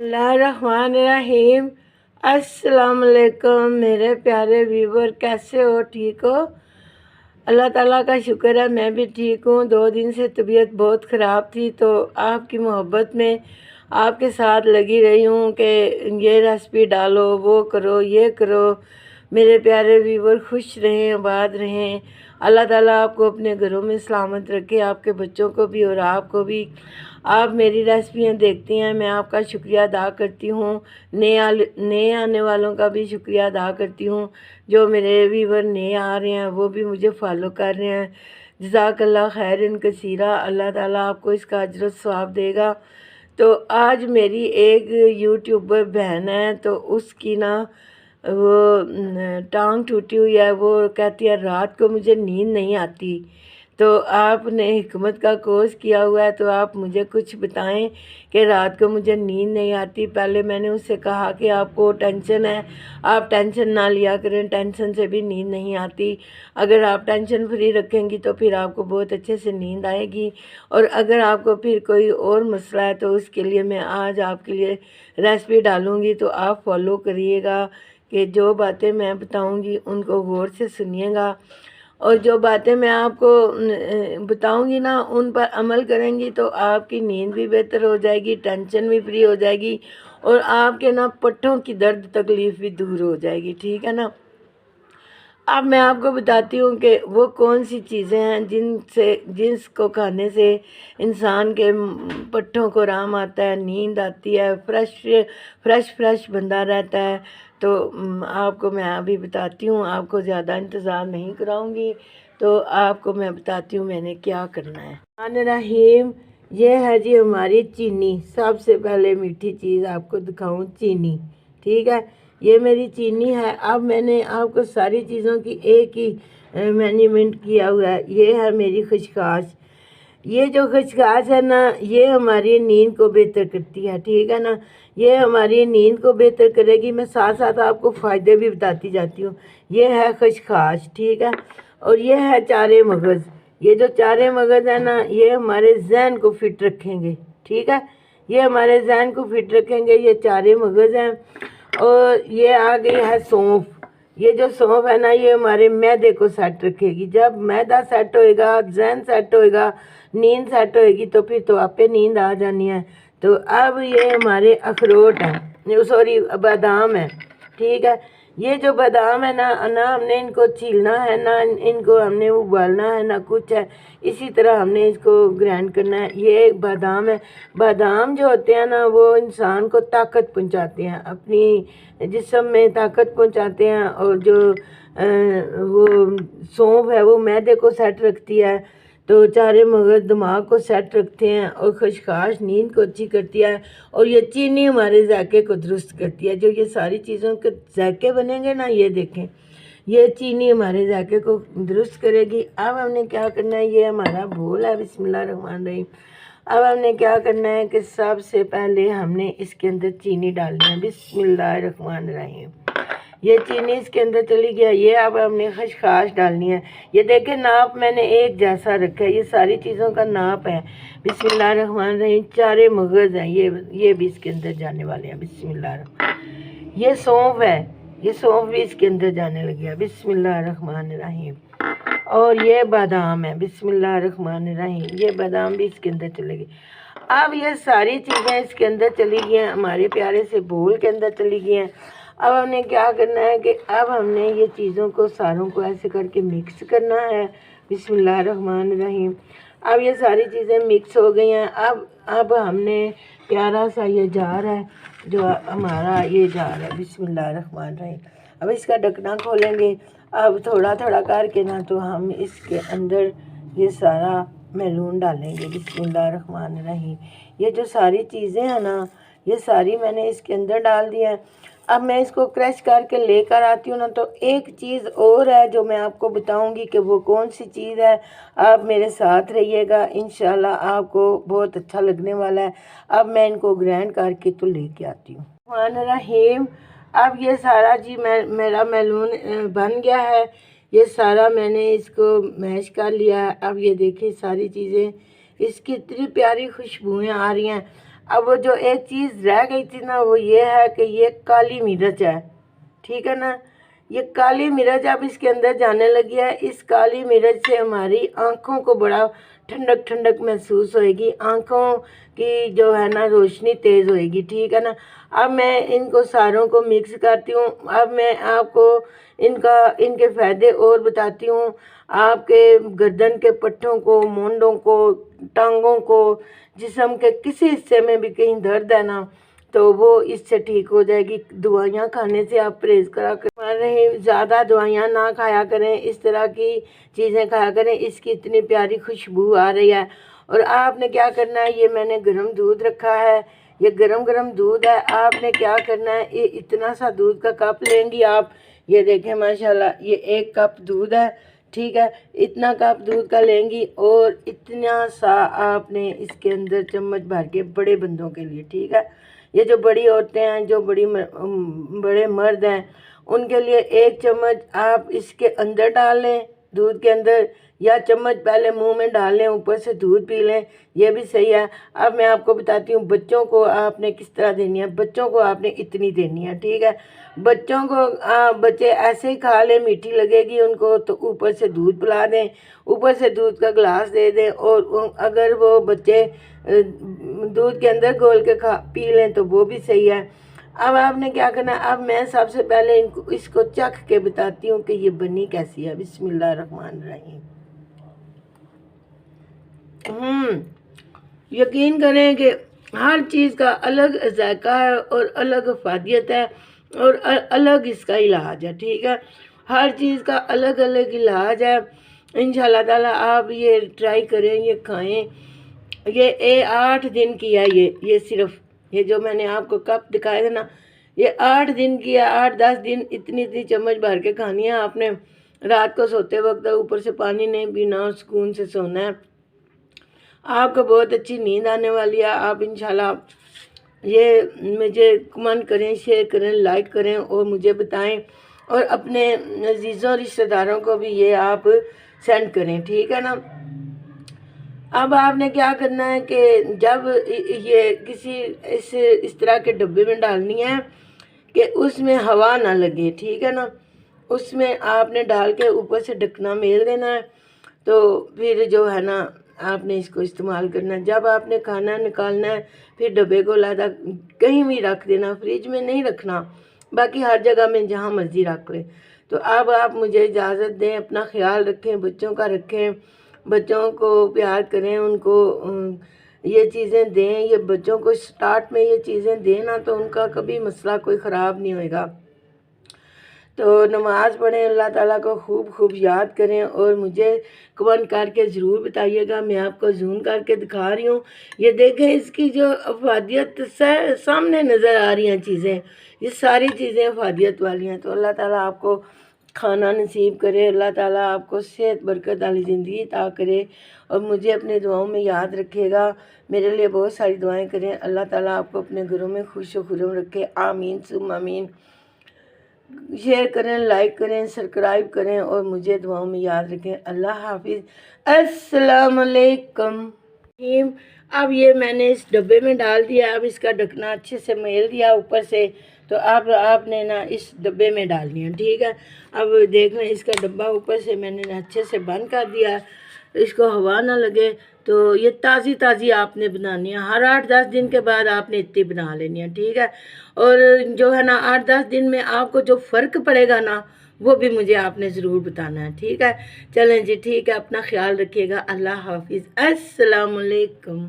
बिस्मिल्लाहिर्रहमानिर्रहीम। अस्सलाम वालेकुम मेरे प्यारे व्यूवर, कैसे हो? ठीक हो? अल्लाह ताला का शुक्र है, मैं भी ठीक हूँ। 2 दिन से तबीयत बहुत ख़राब थी, तो आपकी मोहब्बत में आपके साथ लगी रही हूँ कि ये रेसिपी डालो, वो करो, ये करो। मेरे प्यारे व्यूवर खुश रहें, आबाद रहें। अल्लाह ताला आपको अपने घरों में सलामत रखे, आपके बच्चों को भी और आपको भी। आप मेरी रेसिपियाँ देखती हैं, मैं आपका शुक्रिया अदा करती हूँ। नए आने वालों का भी शुक्रिया अदा करती हूँ। जो मेरे व्यूवर नए आ रहे हैं वो भी मुझे फॉलो कर रहे हैं। जज़ाकल्लाह खैरन कसीरा। अल्लाह ताला आपको इसका अजर सवाब देगा। तो आज मेरी एक यूट्यूबर बहन है, तो उसकी ना वो टांग टूटी हुई है। वो कहती है रात को मुझे नींद नहीं आती। तो आपने हिकमत का कोर्स किया हुआ है, तो आप मुझे कुछ बताएं कि रात को मुझे नींद नहीं आती। पहले मैंने उससे कहा कि आपको टेंशन है, आप टेंशन ना लिया करें, टेंशन से भी नींद नहीं आती। अगर आप टेंशन फ्री रखेंगी तो फिर आपको बहुत अच्छे से नींद आएगी। और अगर आपको फिर कोई और मसला है तो उसके लिए मैं आज आपके लिए रेसिपी डालूँगी, तो आप फॉलो करिएगा कि जो बातें मैं बताऊँगी उनको गौर से सुनिएगा। और जो बातें मैं आपको बताऊंगी ना, उन पर अमल करेंगी तो आपकी नींद भी बेहतर हो जाएगी, टेंशन भी फ्री हो जाएगी, और आपके ना पट्टों की दर्द तकलीफ़ भी दूर हो जाएगी। ठीक है ना? अब मैं आपको बताती हूँ कि वो कौन सी चीज़ें हैं जिसको खाने से इंसान के पट्टों को आराम आता है, नींद आती है, फ्रेश बंदा रहता है। तो आपको मैं अभी बताती हूँ, आपको ज़्यादा इंतज़ार नहीं कराऊंगी। तो आपको मैं बताती हूँ मैंने क्या करना है। रहीम, ये है जी हमारी चीनी। सबसे पहले मीठी चीज़ आपको दिखाऊँ, चीनी। ठीक है, ये मेरी चीनी है। अब मैंने आपको सारी चीज़ों की एक ही मैनेजमेंट किया हुआ है। ये है मेरी खसखस। ये जो खसखस है ना, ये हमारी नींद को बेहतर करती है। ठीक है ना? ये हमारी नींद को बेहतर करेगी। मैं साथ साथ आपको फ़ायदे भी बताती जाती हूँ। ये है खसखस। ठीक है, और ये है चारे मगज़। ये जो चारे मगज़ है ना, ये हमारे जहन को फिट रखेंगे। ठीक है, ये हमारे जहन को फिट रखेंगे। ये चारे मगज़ हैं। और ये आ गई है सौंफ। ये जो सौंफ है ना, ये हमारे मैदे को सेट रखेगी। जब मैदा सेट होएगा, जहन सेट होएगा, नींद सेट होएगी, तो फिर तो आपे नींद आ जानी है। तो अब ये हमारे अखरोट हैं, सॉरी बादाम है। ठीक है, ये जो बादाम है ना ना हमने इनको छीलना है, ना इनको हमने उबालना है, ना कुछ है। इसी तरह हमने इसको ग्राइंड करना है। ये एक बादाम है। बादाम जो होते हैं ना, वो इंसान को ताकत पहुंचाते हैं, अपनी जिस्म में ताकत पहुंचाते हैं। और जो वो सौंफ है वो मैदे को सेट रखती है। तो चारे मगज़ दिमाग को सेट रखते हैं, और खसखस नींद को अच्छी करती है। और ये चीनी हमारे जायके को दुरुस्त करती है। जो ये सारी चीज़ों के जायके बनेंगे ना, ये देखें, ये चीनी हमारे जायके को दुरुस्त करेगी। अब हमने क्या करना है, ये हमारा भूल है। बिस्मिल्लाहिर्रहमानिर्रहीम। अब हमने क्या करना है कि सबसे पहले हमने इसके अंदर चीनी डालनी है। बिस्मिल्लाहिर्रहमानिर्रहीम। ये चीनी इसके अंदर चली गया। ये अब हमने खसखस डालनी है। ये देखें, नाप मैंने एक जैसा रखा है। ये सारी चीज़ों का नाप है। बिस्मिल्लाहिर्रहमानिर्रहीम। चारे मगज़ हैं, ये भी इसके अंदर जाने वाले हैं। बिस्मिल्लाह। ये सौंफ है, ये सौंफ भी इसके अंदर जाने लगी है। बिस्मिल्लाहिर्रहमानिर्रहीम। और ये बादाम है। बिस्मिल्लाहिर्रहमानिर्रहीम। ये बादाम भी इसके अंदर चलेगी। अब ये सारी चीज़ें इसके अंदर चली गई हैं, हमारे प्यारे से बोल के अंदर चली गई हैं। अब हमने क्या करना है कि अब हमने ये चीज़ों को सारों को ऐसे करके मिक्स करना है। बिस्मिल्लाहिर्रहमानिर्रहीम। अब ये सारी चीज़ें मिक्स हो गई हैं। अब हमने प्यारा सा ये जार है, जो हमारा ये जार है। बिस्मिल्लाहिर्रहमानिर्रहीम। अब इसका ढक्कना खोलेंगे। अब थोड़ा थोड़ा करके ना, तो हम इसके अंदर ये सारा मैलून डालेंगे। बिस्मिल्लाहिर्रहमानिर्रहीम। ये जो सारी चीज़ें हैं ना, ये सारी मैंने इसके अंदर डाल दी हैं। अब मैं इसको क्रश करके लेकर आती हूँ ना, तो एक चीज़ और है जो मैं आपको बताऊंगी कि वो कौन सी चीज़ है। आप मेरे साथ रहिएगा, इंशाल्लाह आपको बहुत अच्छा लगने वाला है। अब मैं इनको ग्राइंड करके तो लेके आती हूँ। रहीम। अब ये सारा जी मेरा मैलून बन गया है। ये सारा मैंने इसको मैश कर लिया है। अब ये देखिए सारी चीज़ें, इसकी इतनी प्यारी खुशबुएँ आ रही हैं। अब वो जो एक चीज़ रह गई थी ना, वो ये है कि ये काली मिर्च है, ठीक है ना। ये काली मिर्च अब इसके अंदर जाने लगी है। इस काली मिर्च से हमारी आँखों को बड़ा ठंडक ठंडक महसूस होएगी, आँखों की जो है ना रोशनी तेज़ होएगी, ठीक है ना। अब मैं इनको सारों को मिक्स करती हूँ। अब मैं आपको इनके फ़ायदे और बताती हूँ। आपके गर्दन के पट्टों को, मूंडों को, टांगों को, जिस्म के किसी हिस्से में भी कहीं दर्द है ना, तो वो इससे ठीक हो जाएगी। दवाइयाँ खाने से आप परहेज़ करा करें, ज़्यादा दवाइयाँ ना खाया करें, इस तरह की चीज़ें खाया करें। इसकी इतनी प्यारी खुशबू आ रही है। और आपने क्या करना है, ये मैंने गर्म दूध रखा है, ये गरम दूध है। आपने क्या करना है, ये इतना सा दूध का कप लेंगी आप, ये देखें माशाल्लाह ये 1 कप दूध है, ठीक है। इतना कप दूध का लेंगी और इतना सा आपने इसके अंदर चम्मच भर के, बड़े बंदों के लिए, ठीक है। ये जो बड़ी औरतें हैं, जो बड़े मर्द हैं, उनके लिए 1 चम्मच आप इसके अंदर डाल लें, दूध के अंदर, या चम्मच पहले मुंह में डाल लें, ऊपर से दूध पी लें, ये भी सही है। अब मैं आपको बताती हूँ बच्चों को आपने किस तरह देनी है। बच्चों को आपने इतनी देनी है, ठीक है। बच्चों को बच्चे ऐसे ही खा लें, मीठी लगेगी उनको, तो ऊपर से दूध पिला दें, ऊपर से दूध का गिलास दे दें। और अगर वो बच्चे दूध के अंदर घोल के पी लें तो वो भी सही है। अब आपने क्या करना है, अब मैं सबसे पहले इसको चख के बताती हूँ कि ये बनी कैसी है। बिस्मिल्लाहिर्रहमानिर्रहीम। यकीन करें कि हर चीज़ का अलग जायका है और अलग अफादियत है और अलग इसका इलाज है, ठीक है। हर चीज़ का अलग अलग इलाज है। इंशाल्लाह ताला आप ये ट्राई करें, ये खाएं। ये 8 दिन की है, ये सिर्फ ये जो मैंने आपको कप दिखाया था ना, ये 8 दिन की है। 8-10 दिन इतनी चम्मच भर के खानी है आपने। रात को सोते वक्त ऊपर से पानी नहीं पीना और सुकून से सोना है। आपको बहुत अच्छी नींद आने वाली है। आप इंशाल्लाह ये मुझे कमेंट करें, शेयर करें, लाइक करें और मुझे बताएं, और अपने अजीज़ों रिश्तेदारों को भी ये आप सेंड करें, ठीक है ना। अब आपने क्या करना है कि जब ये किसी इस तरह के डब्बे में डालनी है कि उसमें हवा ना लगे, ठीक है ना। उसमें आपने डाल के ऊपर से ढकना मेल देना है। तो फिर जो है ना, आपने इसको इस्तेमाल करना है। जब आपने खाना निकालना है, फिर डब्बे को लादा कहीं भी रख देना, फ्रिज में नहीं रखना, बाकी हर जगह में जहाँ मर्जी रख लें। तो अब आप मुझे इजाज़त दें, अपना ख्याल रखें, बच्चों का रखें, बच्चों को प्यार करें, उनको ये चीज़ें दें। ये बच्चों को स्टार्ट में ये चीज़ें दें ना, तो उनका कभी मसला कोई ख़राब नहीं होएगा। तो नमाज़ पढ़ें, अल्लाह ताला को खूब खूब याद करें और मुझे कमेंट करके ज़रूर बताइएगा। मैं आपको जूम करके दिखा रही हूँ, ये देखें इसकी जो अफादियत सामने नज़र आ रही हैं चीज़ें, ये सारी चीज़ें अफादियत वाली हैं। तो अल्लाह ताला आपको खाना नसीब करे, अल्लाह ताला आपको सेहत बरकत वाली ज़िंदगी अता करे और मुझे अपने दुआओं में याद रखिएगा। मेरे लिए बहुत सारी दुआएं करें। अल्लाह ताला आपको अपने घरों में खुश व खुर्रम रखे। आमीन सुम आमीन। शेयर करें, लाइक करें, सब्सक्राइब करें और मुझे दुआओं में याद रखें। अल्लाह हाफिज़। अस्सलाम वालेकुम। अब ये मैंने इस डब्बे में डाल दिया। अब इसका ढकना अच्छे से मेल दिया ऊपर से। तो अब आपने ना इस डब्बे में डालनी है, ठीक है। अब देख लें, इसका डब्बा ऊपर से मैंने अच्छे से बंद कर दिया, इसको हवा ना लगे। तो ये ताज़ी आपने बनानी है। हर 8-10 दिन के बाद आपने इतनी बना लेनी है, ठीक है। और जो है ना 8-10 दिन में आपको जो फ़र्क पड़ेगा ना, वो भी मुझे आपने ज़रूर बताना है, ठीक है। चलें जी, ठीक है, अपना ख्याल रखिएगा। अल्लाह हाफिज़। अस्सलाम वालेकुम।